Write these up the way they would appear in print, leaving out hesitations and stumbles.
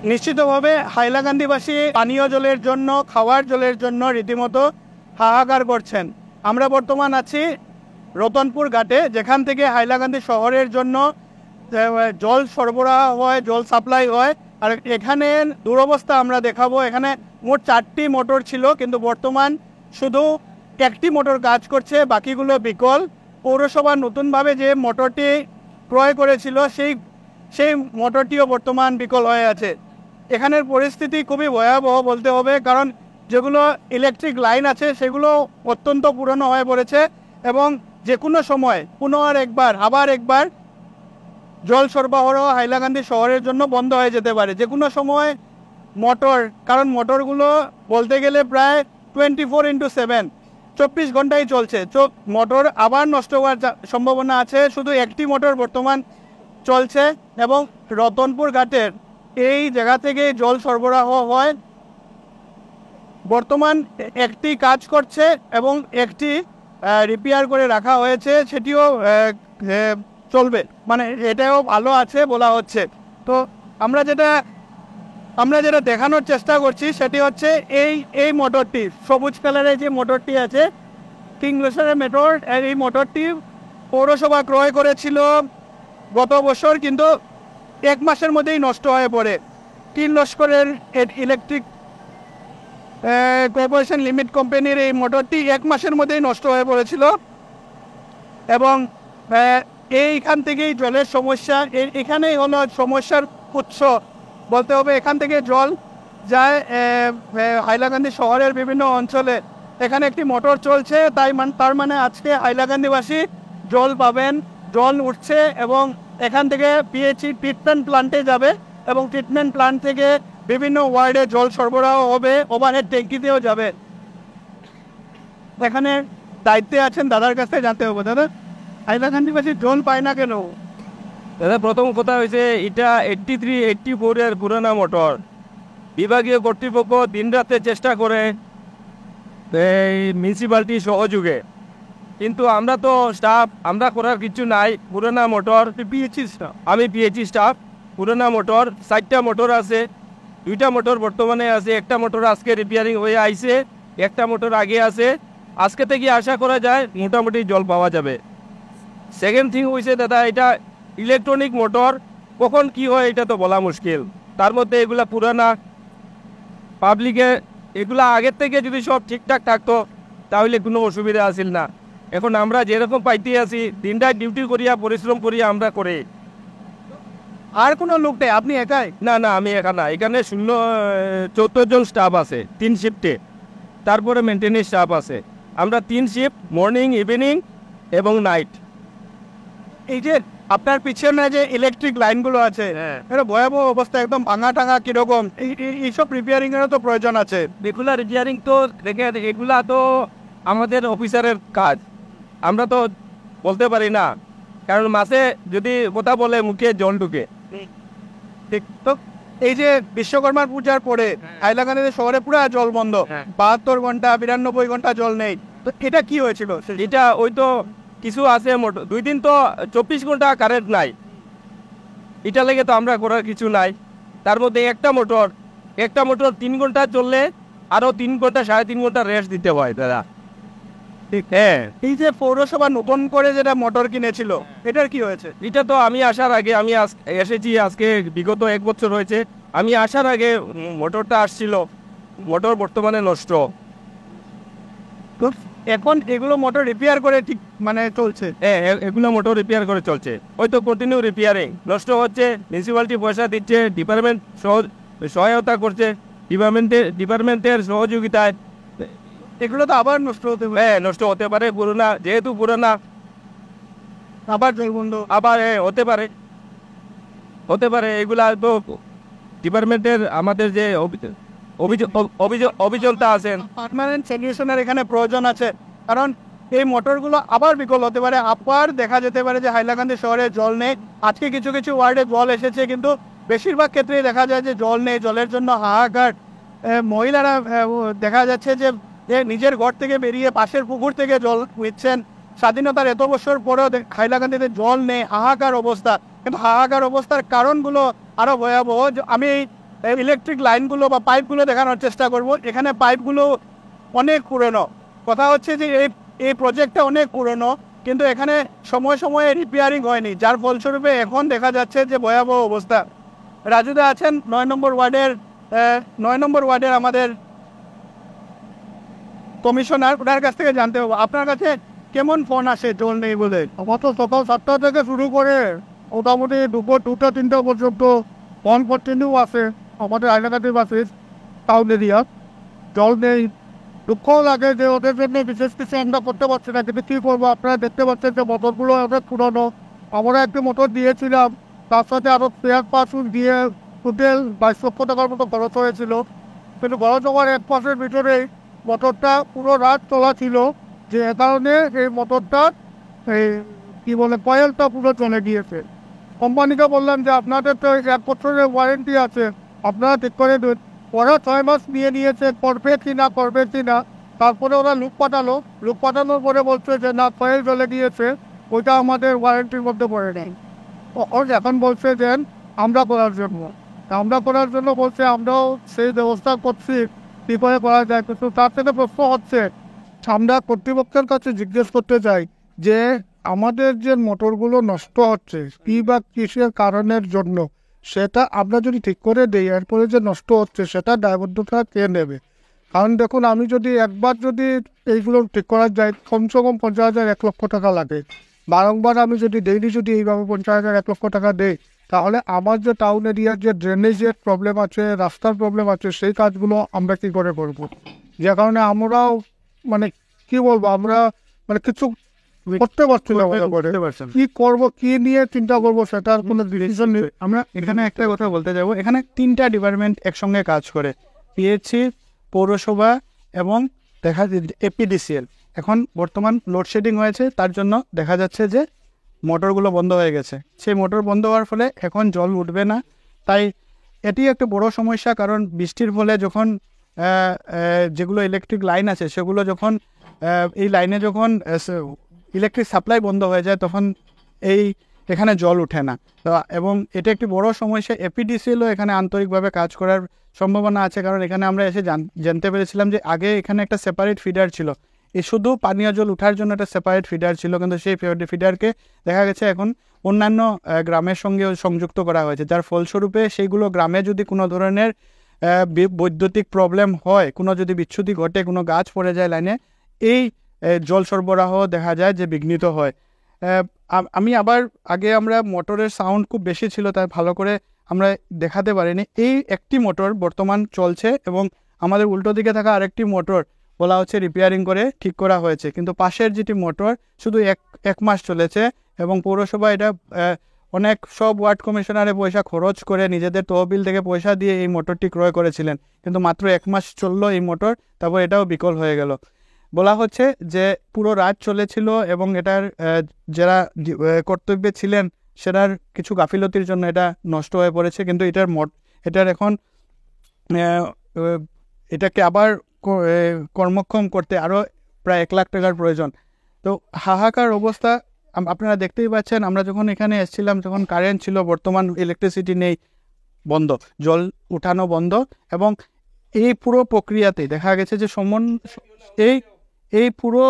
নিশ্চিতভাবে হাইলাকান্দিবাসী পানীয় জলের জন্য, খাওয়ার জলের জন্য রীতিমতো হাহাকার করছেন। আমরা বর্তমান আছি রতনপুর ঘাটে, যেখান থেকে হাইলাকান্দি শহরের জন্য জল সরবরাহ হয়, জল সাপ্লাই হয়। আর এখানে দুরবস্থা আমরা দেখাবো। এখানে মোট 4টি মোটর ছিল, কিন্তু বর্তমান শুধু একটি মোটর কাজ করছে, বাকিগুলো বিকল। পৌরসভা নতুনভাবে যে মোটরটি ক্রয় করেছিল সেই মোটরটিও বর্তমান বিকল হয়ে আছে। এখানের পরিস্থিতি খুবই ভয়াবহ বলতে হবে, কারণ যেগুলো ইলেকট্রিক লাইন আছে সেগুলো অত্যন্ত পুরনো হয়ে পড়েছে এবং যে কোনো সময় আবার একবার জল সরবরাহ হাইলাকান্দি শহরের জন্য বন্ধ হয়ে যেতে পারে যে কোনো সময়। কারণ মোটরগুলো বলতে গেলে প্রায় 24x7 24 ঘন্টাই চলছে। মোটর আবার নষ্ট হওয়ার সম্ভাবনা আছে। শুধু একটি মোটর বর্তমান চলছে এবং রতনপুর ঘাটের এই জায়গা থেকে জল সরবরাহ হয়। বর্তমান একটি কাজ করছে এবং একটি রিপেয়ার করে রাখা হয়েছে, সেটিও চলবে, মানে এটাও ভালো আছে বলা হচ্ছে। তো আমরা যেটা দেখানোর চেষ্টা করছি সেটি হচ্ছে এই মোটরটি, সবুজ কালারের যে মোটরটি আছে কিংগ্লেশারের মোটর। এই মোটরটি পৌরসভা ক্রয় করেছিল গত বছর, কিন্তু 1 মাসের মধ্যেই নষ্ট হয়ে পড়ে। কিংগ্লেশারের ইলেকট্রিক কর্পোরেশন লিমিটেড কোম্পানির এই মোটরটি 1 মাসের মধ্যেই নষ্ট হয়ে পড়েছিল এবং এইখান থেকেই জলের সমস্যা। এখানেই হলো সমস্যার উৎস বলতে হবে। এখান থেকে জল যায় হাইলাকান্দি শহরের বিভিন্ন অঞ্চলে। এখানে একটি মোটর চলছে, তার মানে আজকে হাইলাকান্দিবাসী জল পাবেন। জল উঠছে এবং এখান থেকে পিএইচই ট্রিটমেন্ট প্ল্যান্টে যাবে এবং ট্রিটমেন্ট প্ল্যান্ট থেকে বিভিন্ন ওয়ার্ডে জল সরবরাহ হবে, ওভারহেড ট্যাঙ্কিতেও যাবে। এখানে দায়িত্বে আছেন দাদার কাছে জানতে হবে। দাদা, হাইলাকান্দিবাসী জল পায় না কেন? দাদা, প্রথম কথা হয়েছে এটা 83-84 পুরানা মোটর। বিভাগীয় কর্তৃপক্ষ দিনরাতে চেষ্টা করে এই মিউনিসিপ্যালিটি সহযোগে, কিন্তু আমরা তো স্টাফ, আমরা করার কিছু নাই। পুরানা মোটর, আমি পিএইচই স্টাফ। পুরানা মোটর 4টা মোটর আছে, 2টা মোটর বর্তমানে আছে, একটা মোটর আজকে রিপেয়ারিং হয়ে আইছে, একটা মোটর আগে আছে। আজকে থেকে আশা করা যায় মোটামুটি জল পাওয়া যাবে। সেকেন্ড থিং হয়েছে দাদা, এটা ইলেকট্রনিক মোটর, কখন কি হয় এটা তো বলা মুশকিল। তার মধ্যে এগুলা পুরানা, পাবলিকে এগুলা আগের থেকে যদি সব ঠিকঠাক থাকতো তাহলে কোনো অসুবিধা আসিল না। এখন আমরা যেরকম পাইতে আছি, দিনরাত ডিউটি করিয়া পরিশ্রম করিয়া আমরা করি। আর কোনো লোক নেই? আপনি একাই? না, আমি একা না, এখানে 14 জন স্টাফ আছে 3 শিফটে। তারপরে মেনটেনেন্স স্টাফ আছে। আমরা 3 শিফট, মর্নিং, ইভিনিং এবং নাইট। এই যে আপনার পিছনে যে ইলেকট্রিক লাইনগুলো আছে, এটা ভয়াবহ অবস্থা, একদম ভাঙা টাঙা কিরকম। এইসব রিপেয়ারিং এরও তো প্রয়োজন আছে। এগুলা রিপেয়ারিং তো দেখে, এগুলা তো আমাদের অফিসারের কাজ, আমরা তো বলতে পারি না, কারণ মাসে যদি কথা বলে মুখে জল ঢুকে। ঠিক তো। এই যে বিশ্বকর্মার পূজার পরে হাইলাকান্দি শহরে পুরো জল বন্ধ, 72 ঘন্টা 92 ঘন্টা জল নেই। তো এটা কি হয়েছিল? এটা ওই তো কিছু আছে মোটর, 2 দিন তো 24 ঘন্টা কারেন্ট নাই, এটা লেগে তো আমরা করার কিছু নাই। তার মধ্যে একটা মোটর 3 ঘন্টা চললে আরও 3 ঘন্টা 3.5 ঘন্টা রেস্ট দিতে হয় দাদা। ঠিক, হ্যাঁ। এই যে পৌরসভা নতুন করে যেটা মোটর কিনেছিল, এটার কি হয়েছে? এটা তো আমি আসার আগে, আমি এসেছি আজকে বিগত 1 বছর হয়েছে। আমি আসার আগে মোটরটা আসছিল, মোটর বর্তমানে নষ্ট। এখন এগুলো মোটর রিপেয়ার করে ঠিক মানে চলছে? হ্যাঁ, এগুলো মোটর রিপেয়ার করে চলছে। ওই তো কন্টিনিউ রিপেয়ারিং, নষ্ট হচ্ছে, মিউনিসিপ্যালিটি পয়সা দিচ্ছে, ডিপার্টমেন্ট সহায়তা করছে, ডিপার্টমেন্টের সহযোগিতায়। এগুলো তো আবার নষ্ট হতে পারে। হ্যাঁ, নষ্ট হতে পারে, পুরোনা যেহেতু পুরোনা, আবার জল বন্ধ আবার হতে পারে। এগুলা তো ডিপার্টমেন্টের আমাদের যে অভিযন্তা আছেন, পার্মানেন্ট সলিউশনের এখানে প্রয়োজন আছে, কারণ এই মোটরগুলো আবার বিকল হতে পারে। আবার দেখা যেতে পারে যে হাইলাকান্দি শহরে জল নেই। আজকে কিছু কিছু ওয়ার্ডে জল এসেছে, কিন্তু বেশিরভাগ ক্ষেত্রেই দেখা যায় যে জল নেই, জলের জন্য হাহাকার। মহিলারা দেখা যাচ্ছে যে নিজের ঘর থেকে বেরিয়ে পাশের পুকুর থেকে জল নিচ্ছেন। স্বাধীনতার এত বছর পরেও হাইলাকান্দিতে জল নেই, হাহাকার অবস্থা। কিন্তু হাহাকার অবস্থার কারণগুলো আরও ভয়াবহ। আমি ইলেকট্রিক লাইনগুলো বা পাইপগুলো দেখানোর চেষ্টা করব। এখানে পাইপগুলো অনেক পুরনো। কথা হচ্ছে যে এই প্রজেক্টটা অনেক পুরনো, কিন্তু এখানে সময়ে সময়ে রিপেয়ারিং হয়নি, যার ফলস্বরূপে এখন দেখা যাচ্ছে যে ভয়াবহ অবস্থা। রাজুদা আছেন 9 নম্বর ওয়ার্ডের আমাদের কমিশনার, ওনার কাছ থেকে জানতে হবে আপনার কাছে কেমন ফোন আসে জল নেই বলে। আমার তো সকাল 7টা থেকে শুরু করে মোটামুটি দুপুর 2টা-3টা পর্যন্ত ফোন কন্টিনিউ আছে আমাদের হাইলাকান্দি বাসে টাউন এরিয়া। জল নেই, দুঃখও লাগে যে ওদের জন্য বিশেষ কিছু আমরা করতে পারছি না, কিন্তু কী করবো, আপনারা দেখতে পাচ্ছেন যে মোটরগুলো অনেক পুরনো। আমরা একটি মোটর দিয়েছিলাম, তার সাথে আরও স্পেয়ার পার্টস দিয়ে টোটাল 22 লক্ষ টাকার মতো খরচ হয়েছিল। কিন্তু খরচ হওয়ার 1 মাসের ভিতরেই মোটরটা পুরো রাত চলা ছিল, যে এ কারণে এই মোটরটা এই কী বলে কয়েলটা পুরো চলে গিয়েছে। কোম্পানিকে বললাম যে আপনাদের তো 1 বছরের ওয়ারেন্টি আছে, আপনারা ঠিক করে দিন। ওরা 6 মাস নিয়েছে, করবে কি না। তারপরে ওরা লুক পাঠানোর পরে বলছে যে না, কয়েল চলে গিয়েছে, ওইটা আমাদের ওয়ারেন্টির মধ্যে পড়ে নেই। ওর এখন বলছে যে আমরা করার জন্য বলছে, আমরাও সেই ব্যবস্থা করছি কী করে করা যায়। কিন্তু তার থেকে প্রশ্ন হচ্ছে, আমরা কর্তৃপক্ষের কাছে জিজ্ঞেস করতে চাই যে আমাদের যে মোটরগুলো নষ্ট হচ্ছে কী বা কিসের কারণের জন্য, সেটা আমরা যদি ঠিক করে দিই, এরপরে যে নষ্ট হচ্ছে সেটা দায়বদ্ধতা কে নেবে? কারণ দেখুন, আমি যদি একবার যদি এইগুলো ঠিক করা যায়, কমসে কম 50,000-1 লক্ষ টাকা লাগে। বারংবার আমি যদি ডেইলি যদি এইভাবে 50,000-1 লক্ষ টাকা দেই, তাহলে আমার যে টাউন এরিয়ার যে ড্রেনেজের প্রবলেম আছে, রাস্তার প্রবলেম আছে, সেই কাজগুলো আমরা কী করে করবো? যে কারণে আমরাও মানে কী বলবো, আমরা মানে কিছু করতে পারছি না, কি করবো, কি নিয়ে চিন্তা করবো, সেটার কোনো ডিসিশন নেই। আমরা এখানে একটা কথা বলতে যাব, এখানে 3টা ডিপার্টমেন্ট একসঙ্গে কাজ করে, পিএইচই, পৌরসভা এবং দেখা এপিডিসিএল। এখন বর্তমান লোডশেডিং হয়েছে, তার জন্য দেখা যাচ্ছে যে মোটরগুলো বন্ধ হয়ে গেছে। সেই মোটর বন্ধ হওয়ার ফলে এখন জল উঠবে না, তাই এটি একটা বড় সমস্যা। কারণ বৃষ্টির ফলে যখন যেগুলো ইলেকট্রিক লাইন আছে, সেগুলো যখন এই লাইনে যখন ইলেকট্রিক সাপ্লাই বন্ধ হয়ে যায়, তখন এখানে জল ওঠে না। তো এবং এটা একটি বড় সমস্যা। এপিডিসিএলও এখানে আন্তরিকভাবে কাজ করার সম্ভাবনা আছে, কারণ এখানে আমরা এসে জানতে পেরেছিলাম যে আগে এখানে একটা সেপারেট ফিডার ছিল, এই শুধু পানীয় জল ওঠার জন্য একটা সেপারেট ফিডার ছিল, কিন্তু সেই ফিডারকে দেখা গেছে এখন অন্যান্য গ্রামের সঙ্গে সংযুক্ত করা হয়েছে, যার ফলস্বরূপে সেইগুলো গ্রামে যদি কোনো ধরনের বৈদ্যুতিক প্রবলেম হয়, কোনো যদি বিচ্যুতি ঘটে, কোনো গাছ পড়ে যায় লাইনে, এই জল সরবরাহ দেখা যায় যে বিঘ্নিত হয়। আমি আবার আমরা মোটরের সাউন্ড খুব বেশি ছিল, তাই ভালো করে আমরা দেখাতে পারিনি। এই একটি মোটর বর্তমান চলছে এবং আমাদের উল্টো দিকে থাকা আরেকটি মোটর বলা হচ্ছে রিপেয়ারিং করে ঠিক করা হয়েছে, কিন্তু পাশের যেটি মোটর শুধু এক মাস চলেছে এবং পৌরসভা এটা অনেক সব ওয়ার্ড কমিশনারে পয়সা খরচ করে নিজেদের তহবিল থেকে পয়সা দিয়ে এই মোটরটি ক্রয় করেছিলেন, কিন্তু মাত্র 1 মাস চললো এই মোটর, তারপর এটাও বিকল হয়ে গেল। বলা হচ্ছে যে পুরো রাত চলেছিল এবং এটার যারা কর্তব্যে ছিলেন সেটার কিছু গাফিলতির জন্য এটা নষ্ট হয়ে পড়েছে, কিন্তু এটার এখন এটাকে আবার কর্মক্ষম করতে আরও প্রায় 1 লাখ টাকার প্রয়োজন। তো হাহাকার অবস্থা আপনারা দেখতেই পাচ্ছেন। আমরা যখন এখানে এসেছিলাম, যখন কারেন্ট ছিল, বর্তমান ইলেকট্রিসিটি নেই, বন্ধ, জল উঠানো বন্ধ। এবং এই পুরো প্রক্রিয়াতে দেখা গেছে যে এই পুরো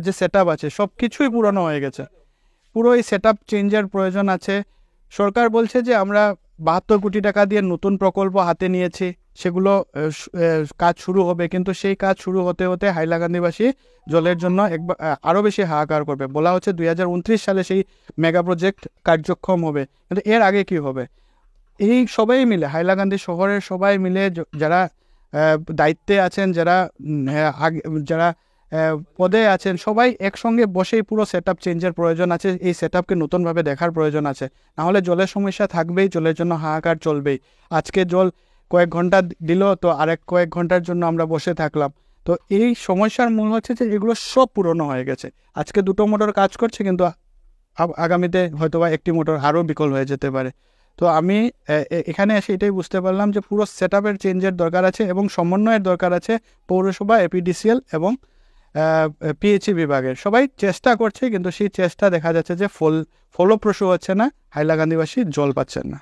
যে সেট আছে সব কিছুই পুরনো হয়ে গেছে, পুরো এই সেট চেঞ্জের প্রয়োজন আছে। সরকার বলছে যে আমরা 72 কোটি টাকা দিয়ে নতুন প্রকল্প হাতে নিয়েছি, সেগুলো কাজ শুরু হবে, কিন্তু সেই কাজ শুরু হতে হতে হাইলাকান্দিবাসী জলের জন্য আরও বেশি হাহাকার করবে। বলা হচ্ছে 2029 সালে সেই মেগা প্রজেক্ট কার্যক্ষম হবে, কিন্তু এর আগে কি হবে? এই সবাই মিলে, হাইলাকান্দি শহরের সবাই মিলে, যারা দায়িত্বে আছেন, যারা পদে আছেন, সবাই একসঙ্গে বসেই পুরো সেট চেঞ্জের প্রয়োজন আছে। এই সেট নতুনভাবে দেখার প্রয়োজন আছে, নাহলে জলের সমস্যা থাকবেই, জলের জন্য হাহাকার চলবেই। আজকে জল কয়েক ঘন্টা দিল, তো আরেক কয়েক ঘন্টার জন্য আমরা বসে থাকলাম। তো এই সমস্যার মূল হচ্ছে যে এগুলো সব পুরনো হয়ে গেছে। আজকে 2টো মোটর কাজ করছে, কিন্তু আগামীতে হয়তোবা একটি মোটর আরও বিকল হয়ে যেতে পারে। তো আমি এখানে এসে এটাই বুঝতে পারলাম যে পুরো সেট চেঞ্জের দরকার আছে এবং সমন্বয়ের দরকার আছে পৌরসভা, এপিডিসিএল এবং পিএইচই বিভাগের। সবাই চেষ্টা করছে, কিন্তু সেই চেষ্টা দেখা যাচ্ছে যে ফলপ্রসূ হচ্ছে না, হাইলাকান্দিবাসী জল পাচ্ছেন না।